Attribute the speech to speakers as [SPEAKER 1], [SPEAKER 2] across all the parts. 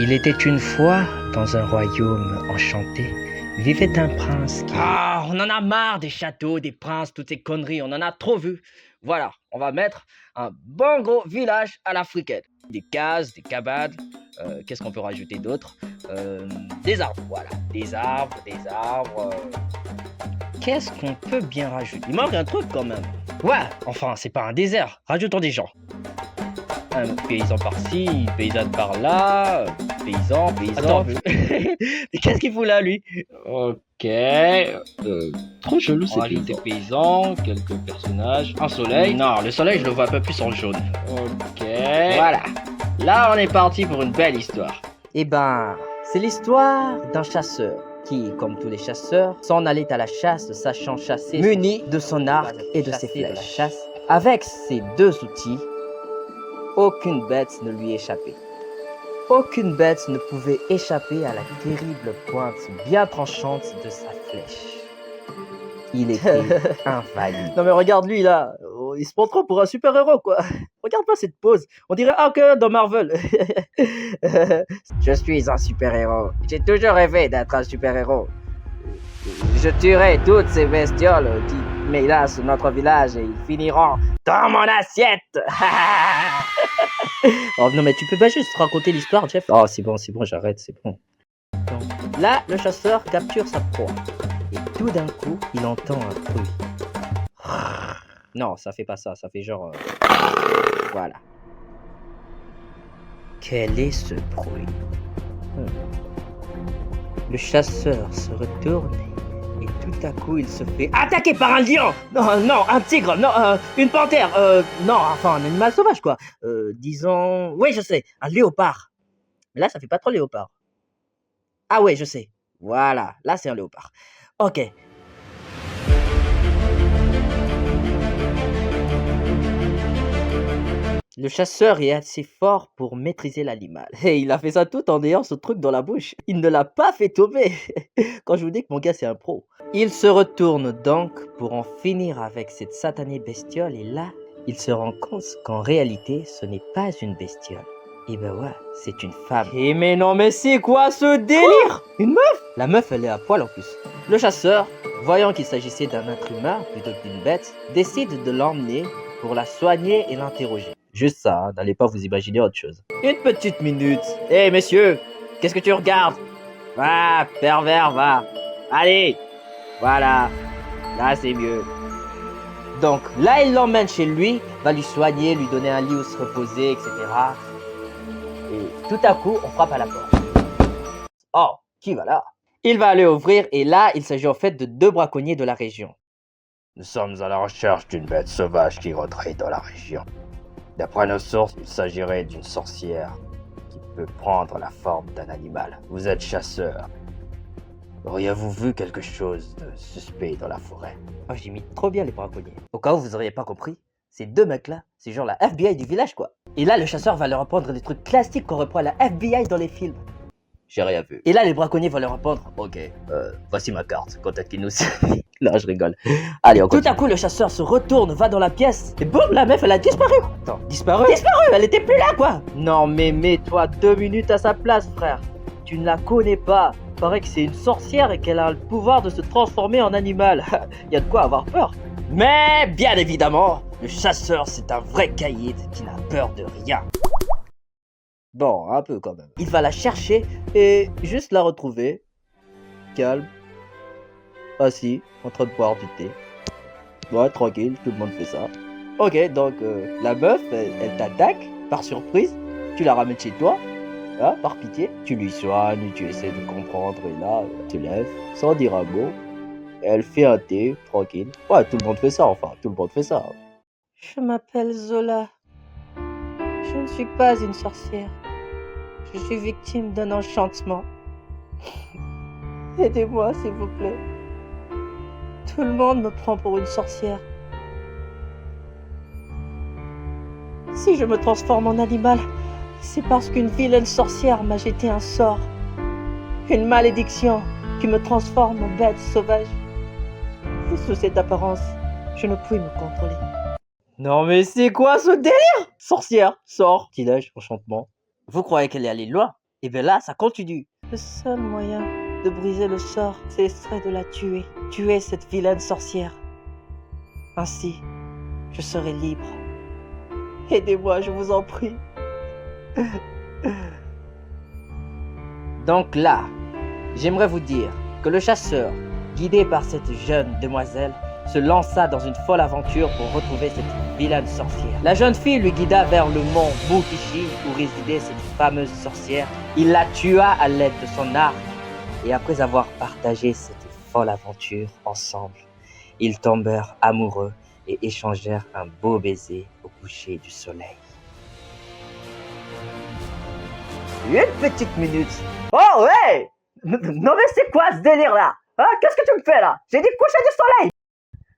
[SPEAKER 1] Il était une fois, dans un royaume enchanté, vivait un prince qui... Ah, on en a marre des châteaux, des princes, toutes ces conneries, on en a trop vu. Voilà, on va mettre un bon gros village à l'africaine. Des cases, des cabanes, qu'est-ce qu'on peut rajouter d'autre? Des arbres, voilà, des arbres, Qu'est-ce qu'on peut bien rajouter? Il manque un truc quand même. Ouais, enfin, c'est pas un désert, rajoutons des gens. Un paysan par-ci, une paysanne par-là, paysan. Attends, mais qu'est-ce qu'il fout là, lui?
[SPEAKER 2] Ok. Trop chelou
[SPEAKER 1] On
[SPEAKER 2] ces
[SPEAKER 1] rajoute des
[SPEAKER 2] paysans.
[SPEAKER 1] paysans, quelques personnages, un soleil. Non, le soleil, je le vois un peu plus en jaune.
[SPEAKER 2] Ok.
[SPEAKER 1] Voilà. Là, on est parti pour une belle histoire. Eh ben, c'est l'histoire d'un chasseur qui, comme tous les chasseurs, s'en allait à la chasse, sachant chasser, muni de son arc et de ses flèches. Avec ces deux outils, aucune bête ne lui échappait. Aucune bête ne pouvait échapper à la terrible pointe bien tranchante de sa flèche. Il était infaillible.
[SPEAKER 3] Non mais regarde lui là, il se prend trop pour un super-héros quoi. Regarde pas cette pose, on dirait Hulk dans Marvel.
[SPEAKER 1] Je suis un super-héros. J'ai toujours rêvé d'être un super-héros. Je tuerai toutes ces bestioles qui menacent notre village et ils finiront dans mon assiette.
[SPEAKER 3] Oh non mais tu peux pas juste raconter l'histoire Jeff.
[SPEAKER 1] Oh c'est bon, j'arrête, c'est bon.
[SPEAKER 3] Donc, là, le chasseur capture sa proie.
[SPEAKER 1] Et tout d'un coup, il entend un bruit. Non, ça fait pas ça, ça fait genre... Voilà. Quel est ce bruit? Le chasseur se retourne et tout à coup, il se fait attaquer par un lion.
[SPEAKER 3] Non, un tigre, non, une panthère, non, enfin un animal sauvage quoi. Disons, oui je sais, un léopard. Mais là ça fait pas trop léopard. Ah ouais, je sais. Voilà, là c'est un léopard. Ok.
[SPEAKER 1] Le chasseur est assez fort pour maîtriser l'animal.
[SPEAKER 3] Et il a fait ça tout en ayant ce truc dans la bouche. Il ne l'a pas fait tomber. Quand je vous dis que mon gars c'est un pro.
[SPEAKER 1] Il se retourne donc pour en finir avec cette satanée bestiole et là, il se rend compte qu'en réalité, ce n'est pas une bestiole. Et ben ouais, c'est une femme.
[SPEAKER 3] Et mais non mais c'est quoi ce délire?
[SPEAKER 1] Une meuf? La meuf, elle est à poil en plus. Le chasseur, voyant qu'il s'agissait d'un être humain plutôt que d'une bête, décide de l'emmener pour la soigner et l'interroger.
[SPEAKER 3] Juste ça, hein, n'allez pas vous imaginer autre chose.
[SPEAKER 1] Une petite minute. Hé messieurs, qu'est-ce que tu regardes? Va, pervers, va. Allez, voilà. Là c'est mieux. Donc là il l'emmène chez lui, va lui soigner, lui donner un lit où se reposer, etc. Et tout à coup on frappe à la porte. Oh, qui va là? Il va aller ouvrir et là il s'agit en fait de deux braconniers de la région.
[SPEAKER 2] Nous sommes à la recherche d'une bête sauvage qui rôderait dans la région. D'après nos sources, il s'agirait d'une sorcière qui peut prendre la forme d'un animal. Vous êtes chasseur. Auriez-vous vu quelque chose de suspect dans la forêt?
[SPEAKER 1] Oh, j'imite trop bien les braconniers. Au cas où vous auriez pas compris, ces deux mecs-là, c'est genre la FBI du village quoi. Et là, le chasseur va leur apprendre des trucs classiques qu'on reprend à la FBI dans les films.
[SPEAKER 3] J'ai rien vu.
[SPEAKER 1] Et là, les braconniers vont leur répondre.
[SPEAKER 3] Ok, voici ma carte, contactez-nous. Là, je rigole. Allez, on continue.
[SPEAKER 1] Tout à coup, le chasseur se retourne, va dans la pièce, et boum, la meuf, elle a disparu.
[SPEAKER 3] Attends, disparu?
[SPEAKER 1] Disparu, elle était plus là, quoi. Non, mais mets-toi 2 minutes à sa place, frère. Tu ne la connais pas. Paraît que c'est une sorcière et qu'elle a le pouvoir de se transformer en animal. Y a de quoi avoir peur. Mais, bien évidemment, le chasseur, c'est un vrai caïd qui n'a peur de rien.
[SPEAKER 3] Bon, un peu quand même.
[SPEAKER 1] Il va la chercher et juste la retrouver.
[SPEAKER 3] Calme. Assis, en train de boire du thé. Ouais, tranquille, tout le monde fait ça. Ok, donc la meuf, elle t'attaque par surprise. Tu la ramènes chez toi. Hein, par pitié. Tu lui soignes, tu essaies de comprendre. Et là, tu te lèves, sans dire un mot. Elle fait un thé, tranquille. Ouais, tout le monde fait ça, enfin, tout le monde fait ça.
[SPEAKER 1] Je m'appelle Zola. Je ne suis pas une sorcière. Je suis victime d'un enchantement. Aidez-moi, s'il vous plaît. Tout le monde me prend pour une sorcière. Si je me transforme en animal, c'est parce qu'une vilaine sorcière m'a jeté un sort. Une malédiction qui me transforme en bête sauvage. Et sous cette apparence, je ne puis me contrôler.
[SPEAKER 3] Non mais c'est quoi ce délire? Sorcière, sortilège, enchantement.
[SPEAKER 1] Vous croyez qu'elle est allée loin? Et bien là, ça continue. Le seul moyen de briser le sort, ce serait de la tuer. Tuer cette vilaine sorcière. Ainsi, je serai libre. Aidez-moi, je vous en prie. Donc là, j'aimerais vous dire que le chasseur, guidé par cette jeune demoiselle, se lança dans une folle aventure pour retrouver cette vilaine sorcière. La jeune fille lui guida vers le mont Mukishi où résidait cette fameuse sorcière. Il la tua à l'aide de son arc et après avoir partagé cette folle aventure ensemble, ils tombèrent amoureux et échangèrent un beau baiser au coucher du soleil. Une petite minute. Oh ouais! Non mais c'est quoi ce délire là? Hein? Qu'est-ce que tu me fais là? J'ai dit coucher du soleil!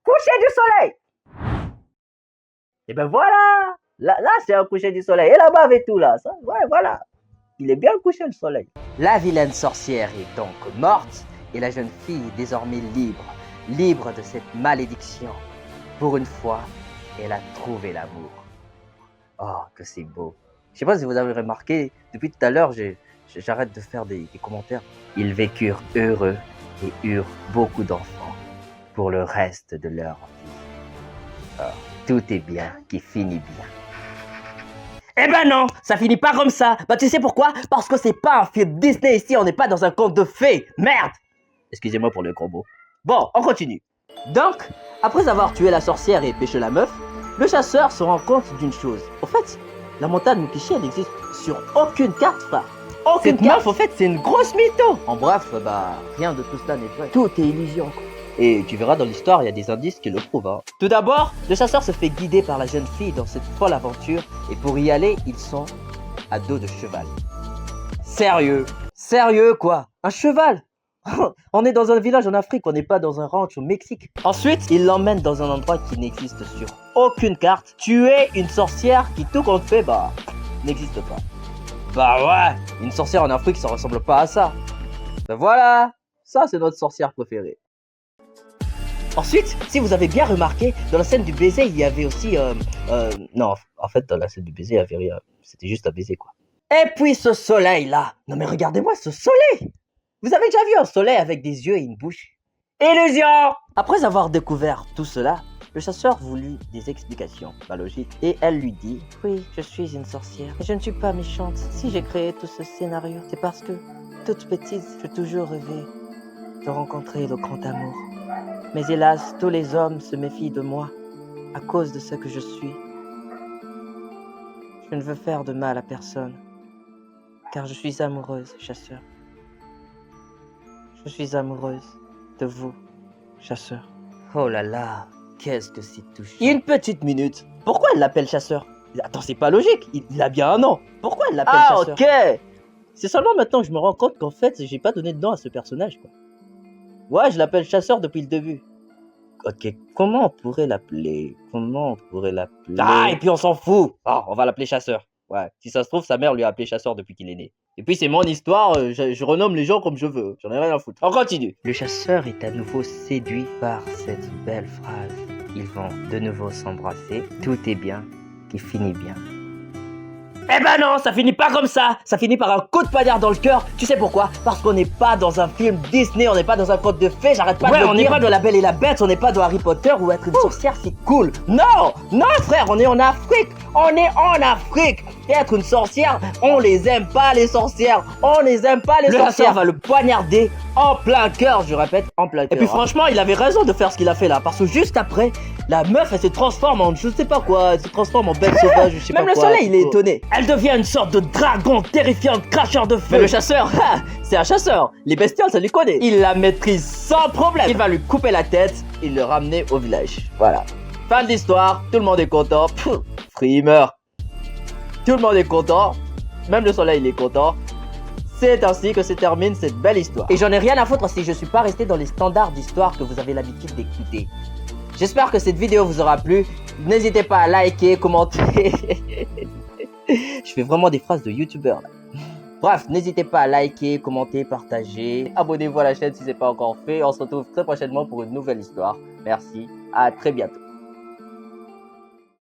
[SPEAKER 1] Coucher du soleil! Et ben voilà! Là c'est un coucher du soleil. Et là-bas avec tout là, ça, ouais voilà. Il est bien le coucher le soleil. La vilaine sorcière est donc morte et la jeune fille est désormais libre. Libre de cette malédiction. Pour une fois, elle a trouvé l'amour. Oh, que c'est beau. Je sais pas si vous avez remarqué, depuis tout à l'heure, j'arrête de faire des commentaires. Ils vécurent heureux et eurent beaucoup d'enfants pour le reste de leur vie. Oh, tout est bien qui finit bien. Eh ben non, ça finit pas comme ça. Bah tu sais pourquoi? Parce que c'est pas un film Disney ici, on n'est pas dans un conte de fées. Merde! Excusez-moi pour le gros mot. Bon, on continue. Donc, après avoir tué la sorcière et pêché la meuf, le chasseur se rend compte d'une chose. Au fait, la montagne Mukishi, elle n'existe sur aucune carte, frère. Cette meuf, au fait, c'est une grosse mytho. En bref, bah, rien de tout cela n'est vrai. Tout est illusion. Et tu verras dans l'histoire, il y a des indices qui le prouvent. Hein. Tout d'abord, le chasseur se fait guider par la jeune fille dans cette folle aventure. Et pour y aller, ils sont à dos de cheval. Sérieux? Sérieux, quoi? Un cheval? On est dans un village en Afrique, on n'est pas dans un ranch au Mexique. Ensuite, il l'emmène dans un endroit qui n'existe sur aucune carte. Tuer une sorcière qui, tout compte fait, bah, n'existe pas. Bah ouais, une sorcière en Afrique, ça ressemble pas à ça. Ben voilà, ça c'est notre sorcière préférée. Ensuite, si vous avez bien remarqué, dans la scène du baiser, il y avait aussi... non, en fait, dans la scène du baiser, il n'y avait rien. C'était juste un baiser, quoi. Et puis ce soleil-là. Non mais regardez-moi ce soleil. Vous avez déjà vu un soleil avec des yeux et une bouche? Illusion! Après avoir découvert tout cela, le chasseur voulut des explications, pas logique, et elle lui dit « Oui, je suis une sorcière, mais je ne suis pas méchante. Si j'ai créé tout ce scénario, c'est parce que, toute petite, j'ai toujours rêvé de rencontrer le grand amour. Mais hélas, tous les hommes se méfient de moi à cause de ce que je suis. Je ne veux faire de mal à personne, car je suis amoureuse, chasseur. Je suis amoureuse de vous, chasseur. » Oh là là, qu'est-ce que c'est touchant. Une petite minute. Pourquoi elle l'appelle chasseur? Attends, c'est pas logique. Il a bien un nom. Pourquoi elle l'appelle chasseur? Ah, ok. C'est seulement maintenant que je me rends compte qu'en fait, j'ai pas donné de nom à ce personnage, quoi. Ouais, je l'appelle chasseur depuis le début. Ok, comment on pourrait l'appeler? Ah, et puis on s'en fout. Ah, on va l'appeler chasseur. Ouais, si ça se trouve, sa mère lui a appelé chasseur depuis qu'il est né. Et puis c'est mon histoire, je renomme les gens comme je veux. J'en ai rien à foutre. On continue. Le chasseur est à nouveau séduit par cette belle phrase. Ils vont de nouveau s'embrasser. Tout est bien qui finit bien. Eh ben non, ça finit pas comme ça. Ça finit par un coup de poignard dans le cœur. Tu sais pourquoi? Parce qu'on n'est pas dans un film Disney, on n'est pas dans un conte de fées. J'arrête pas de le dire. On n'est pas de La Belle et la Bête, on n'est pas dans Harry Potter ou être une sorcière, c'est cool. Non, non frère, on est en Afrique. On est en Afrique. Et être une sorcière, on les aime pas les sorcières. On les aime pas les sorcières. Le chasseur va le poignarder en plein cœur, je répète, en plein cœur. Et puis franchement, il avait raison de faire ce qu'il a fait là. Parce que juste après, la meuf, elle se transforme en je sais pas quoi. Elle se transforme en bête sauvage, je sais pas quoi. Même le soleil, il est étonné. Elle devient une sorte de dragon terrifiant, cracheur de feu. Mais le chasseur, c'est un chasseur. Les bestioles, ça lui connaît. Il la maîtrise sans problème. Il va lui couper la tête et le ramener au village. Voilà. Fin de l'histoire, tout le monde est content. Free meurt. Tout le monde est content. Même le soleil, il est content. C'est ainsi que se termine cette belle histoire. Et j'en ai rien à foutre si je suis pas resté dans les standards d'histoire que vous avez l'habitude d'écouter. J'espère que cette vidéo vous aura plu. N'hésitez pas à liker, commenter. Je fais vraiment des phrases de youtubeur là. Bref, n'hésitez pas à liker, commenter, partager. Abonnez-vous à la chaîne si ce n'est pas encore fait. On se retrouve très prochainement pour une nouvelle histoire. Merci, à très bientôt.